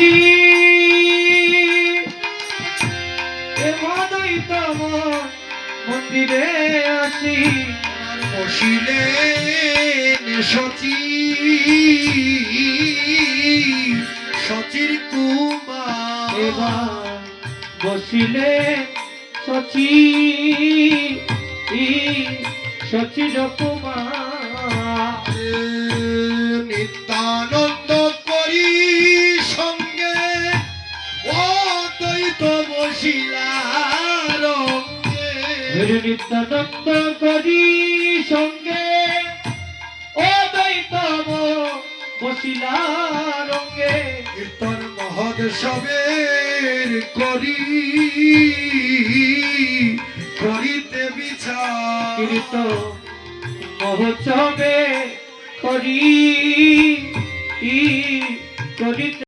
আসি এমনইতম মন্দিরে আসি বসিলেন সচি সচির কুমার এবার বসিলে সচি সচির কুমার নিত্যানন্দ করি সঙ্গে অদ্বৈত বসিলার নিত্যানন্দ করি সঙ্গে অদ্বৈত বসিলার রঙ্গে কীর্তন মহোৎসবের করি করিতে বিচার কীর্তন মহোৎসবে করি করিতে